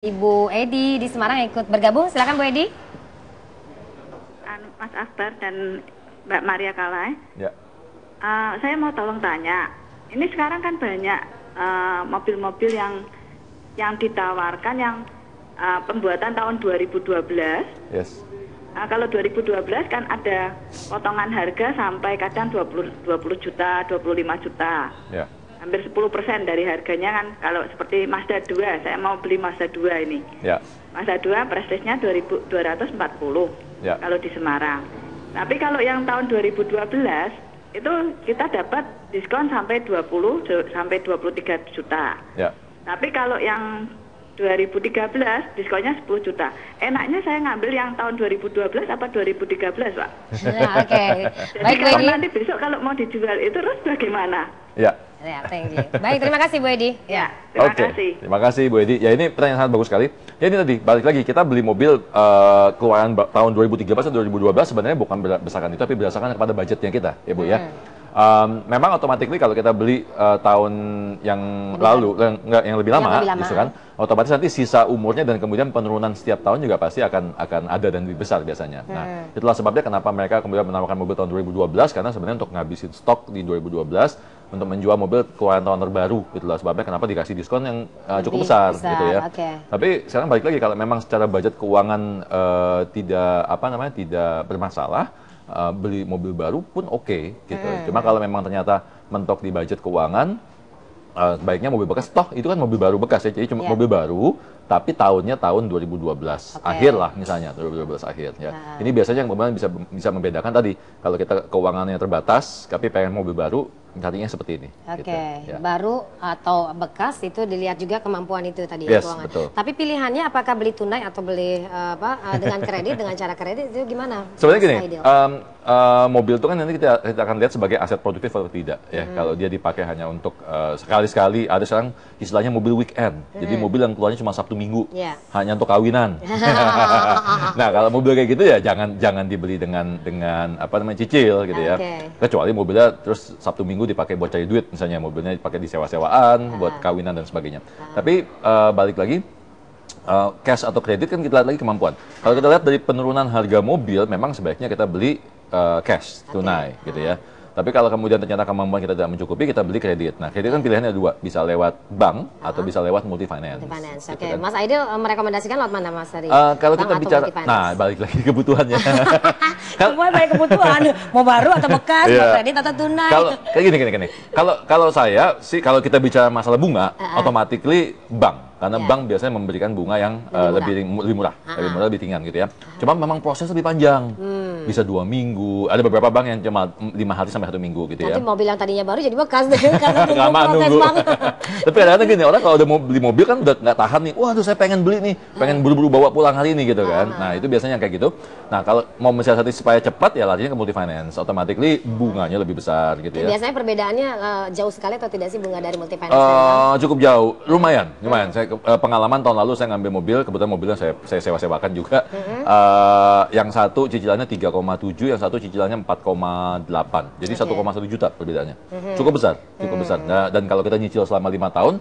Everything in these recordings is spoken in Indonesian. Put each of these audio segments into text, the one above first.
Ibu Edi di Semarang ikut bergabung, silakan Bu Edi. Mas Akbar dan Mbak Maria Kalai. Ya. Saya mau tolong tanya, ini sekarang kan banyak mobil-mobil yang ditawarkan yang pembuatan tahun 2012. Yes. Kalau 2012 kan ada potongan harga sampai kadang 20 juta, 25 juta. Ya. Hampir 10% dari harganya kan, kalau seperti Mazda 2, saya mau beli Mazda 2 ini. Ya. Mazda 2 prestisnya 240 Ya. kalau di Semarang. Tapi kalau yang tahun 2012 itu kita dapat diskon sampai 20 sampai 23 juta. Ya. Tapi kalau yang 2013 diskonnya 10 juta. Enaknya saya ngambil yang tahun 2012 apa 2013, Pak? Nah, oke. Jadi Baik Bu kalau Edi. nanti besok kalau mau dijual itu terus bagaimana? Ya. Ya, thank you. Baik, terima kasih Bu Edi. Ya, terima Oke. kasih. Terima kasih Bu Edi. Ya, ini pertanyaan sangat bagus sekali. Ya, ini tadi balik lagi kita beli mobil keluaran tahun 2013 atau 2012 sebenarnya bukan berdasarkan itu, tapi berdasarkan kepada budgetnya kita, ya Bu ya. Memang automatically kalau kita beli tahun yang lalu, yang lebih lama, justru kan, otomatis nanti sisa umurnya dan kemudian penurunan setiap tahun juga pasti akan ada dan lebih besar biasanya. Nah, itulah sebabnya kenapa mereka kemudian menawarkan mobil tahun 2012, karena sebenarnya untuk ngabisin stok di 2012 untuk menjual mobil keluaran tahun terbaru. Itulah sebabnya kenapa dikasih diskon yang cukup besar, gitu ya. Tapi sekarang balik lagi, kalau memang secara budget keuangan tidak bermasalah, beli mobil baru pun oke, gitu. Cuma kalau memang ternyata mentok di budget keuangan, baiknya mobil bekas. Toh itu kan mobil baru bekas ya, jadi cuma mobil baru, tapi tahunnya tahun 2012 akhir lah, misalnya 2012 akhir ya. Ini biasanya yang kemudian bisa membedakan tadi, kalau kita keuangannya terbatas tapi pengen mobil baru, carinya seperti ini. Oke, gitu, ya. baru atau bekas itu dilihat juga kemampuan itu tadi Yes, keuangan. betul. Tapi pilihannya apakah beli tunai atau beli dengan kredit, dengan cara kredit itu gimana? Sebenarnya gini, mobil itu kan nanti kita akan lihat sebagai aset produktif atau tidak ya. Kalau dia dipakai hanya untuk sekali-sekali, ada sekarang istilahnya mobil weekend. Jadi mobil yang keluarnya cuma Sabtu Minggu, hanya untuk kawinan. Nah, kalau mobil kayak gitu ya jangan dibeli dengan cicil gitu ya. Kecuali mobilnya terus Sabtu Minggu dipakai buat cari duit, misalnya mobilnya dipakai di sewa-sewaan buat kawinan dan sebagainya. Tapi balik lagi, cash atau kredit kan kita lihat lagi kemampuan. Kalau kita lihat dari penurunan harga mobil, memang sebaiknya kita beli cash, tunai gitu ya. Tapi kalau kemudian ternyata kemampuan kita tidak mencukupi, kita beli kredit. Nah, kredit kan pilihannya dua, bisa lewat bank atau bisa lewat multi finance. Oke, kan. Mas Aidil merekomendasikan lewat mana Mas tadi? Kalau kita bicara, nah balik lagi kebutuhannya. Semua banyak kebutuhan, mau baru atau bekas, mau kredit atau tunai. Kalau kayak gini. Kalau saya sih, kalau kita bicara masalah bunga, automatically bank. Karena bank biasanya memberikan bunga yang lebih murah, lebih ringan gitu ya. Cuma memang proses lebih panjang, bisa 2 minggu. Ada beberapa bank yang cuma 5 hari sampai 1 minggu gitu ya. Nanti mobil yang tadinya baru jadi bekas deh, karena nunggu. Tapi kadang-kadang gini, orang kalau udah mau beli mobil kan udah nggak tahan nih. Waduh, saya pengen beli nih, pengen buru-buru bawa pulang hari ini gitu kan. Nah, itu biasanya kayak gitu. Nah, kalau mau mensiasati supaya cepat ya larinya ke multi finance. Automatically bunganya lebih besar gitu ya. Biasanya perbedaannya jauh sekali atau tidak sih bunga dari multi finance? Cukup jauh, lumayan. Saya pengalaman tahun lalu saya ngambil mobil, kebetulan mobilnya saya sewa-sewakan juga. Yang satu cicilannya 3,7, yang satu cicilannya 4,8. Jadi 1,1 juta perbedaannya. Cukup besar. Dan kalau kita nyicil selama 5 tahun,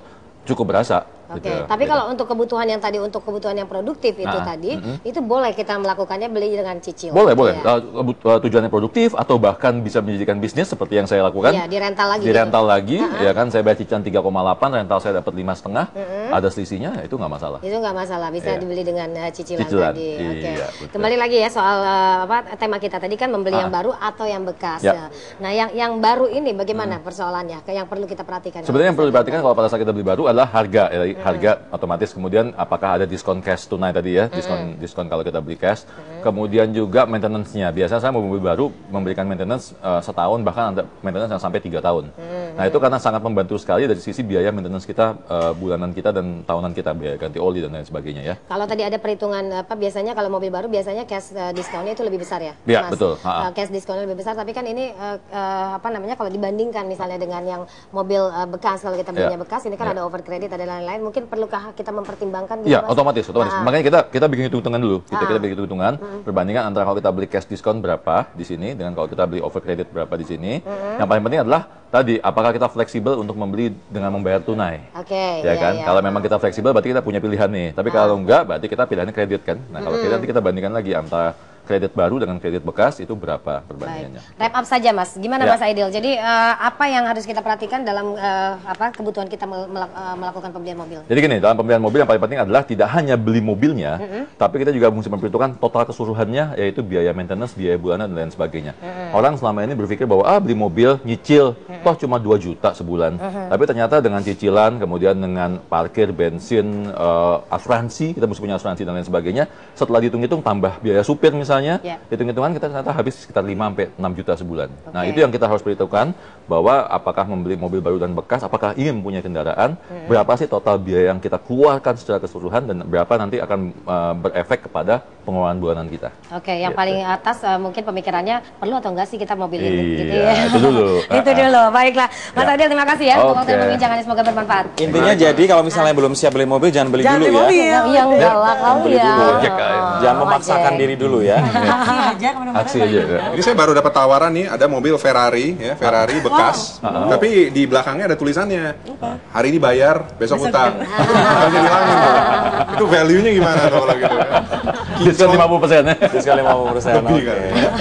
cukup berasa. Oke, tapi kalau untuk kebutuhan yang tadi, untuk kebutuhan yang produktif itu tadi, itu boleh kita melakukannya beli dengan cicil? Boleh. Tujuannya produktif atau bahkan bisa menjadikan bisnis seperti yang saya lakukan. Iya, dirental lagi. Ya kan, saya bayar cicilan 3,8, rental saya dapat 5,5, ada selisihnya, itu nggak masalah. Itu nggak masalah, bisa dibeli dengan cicilan tadi. Oke. Iya, Kembali lagi ya soal tema kita tadi kan membeli yang baru atau yang bekas. Nah, yang baru ini bagaimana persoalannya? Yang perlu kita perhatikan? Sebenarnya yang perlu diperhatikan kalau pada saat kita beli baru adalah harga. Harga otomatis, kemudian apakah ada diskon cash tunai tadi ya, diskon kalau kita beli cash. Kemudian juga maintenance-nya. Biasanya saya mobil baru memberikan maintenance setahun, bahkan ada maintenance yang sampai 3 tahun. Nah, itu karena sangat membantu sekali dari sisi biaya maintenance kita, bulanan kita dan tahunan kita, biaya ganti oli dan lain sebagainya ya. Kalau tadi ada perhitungan biasanya kalau mobil baru biasanya cash diskonnya itu lebih besar ya? Iya, betul. Cash diskonnya lebih besar, tapi kan ini kalau dibandingkan misalnya dengan yang mobil bekas, kalau kita belinya bekas, ini kan ada over credit, ada lain-lain. mungkin perlukah kita mempertimbangkan? Iya, otomatis. Makanya kita bikin hitung-hitungan dulu. Kita bikin hitung-hitungan perbandingan antara kalau kita beli cash diskon berapa di sini dengan kalau kita beli over credit berapa di sini. Yang paling penting adalah tadi apakah kita fleksibel untuk membeli dengan membayar tunai. Ya kan? Kalau memang kita fleksibel berarti kita punya pilihan nih. Tapi kalau enggak berarti kita pilihannya kredit kan. Nah, kalau kredit nanti kita bandingkan lagi antara kredit baru dengan kredit bekas itu berapa perbandingannya. Wrap up saja Mas, gimana Mas Aidil? Jadi apa yang harus kita perhatikan dalam kebutuhan kita melakukan pembelian mobil? Jadi gini, dalam pembelian mobil yang paling penting adalah tidak hanya beli mobilnya, tapi kita juga mesti memperhitungkan total keseluruhannya, yaitu biaya maintenance, biaya bulanan, dan lain sebagainya. Orang selama ini berpikir bahwa beli mobil, nyicil, toh cuma 2 juta sebulan. Tapi ternyata dengan cicilan, kemudian dengan parkir, bensin, asuransi, kita mesti punya asuransi dan lain sebagainya, setelah dihitung-hitung tambah biaya supir misalnya, hitung-hitungan kita ternyata habis sekitar 5-6 juta sebulan. Nah, itu yang kita harus perhitungkan, bahwa apakah membeli mobil baru dan bekas, apakah ingin mempunyai kendaraan, berapa sih total biaya yang kita keluarkan secara keseluruhan, dan berapa nanti akan berefek kepada pengeluaran bulanan kita. Yang paling atas mungkin pemikirannya, perlu atau enggak sih kita mobil ini? Gitu ya. Itu dulu. Itu dulu, baiklah. Mas Aidil, terima kasih ya untuk waktu perbincangannya, semoga bermanfaat. Intinya jadi kalau misalnya belum siap beli mobil, jangan beli dulu ya. Yang enggak lah kali ya. Jangan memaksakan diri dulu ya. Aksi aja. Ini saya baru dapat tawaran nih, ada mobil Ferrari ya, Ferrari bekas. Tapi di belakangnya ada tulisannya. Hari ini bayar, besok utang. Harusnya dihilangin tuh. Itu value-nya gimana kalau gitu? Diskon 50% ya. Diskon 50%.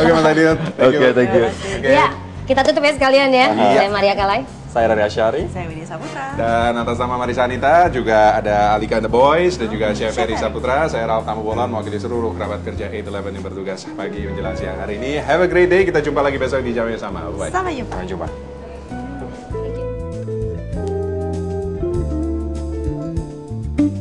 Oke Mas Aidil. Oke, thank you. Ya, kita tutup ya sekalian ya. Saya Maria Kalai. Saya Rari Asyari. Saya Widya Saputra. Dan atas nama Marisa Anita juga ada Alika and the Boys dan juga Chef Ferry Saputra. Saya Ralf Tamubolon, mewakili seluruh kerabat kerja 811 yang bertugas pagi menjelang siang hari ini. Have a great day. Kita jumpa lagi besok di jam yang sama. Bye. Sampai jumpa. Sampai jumpa.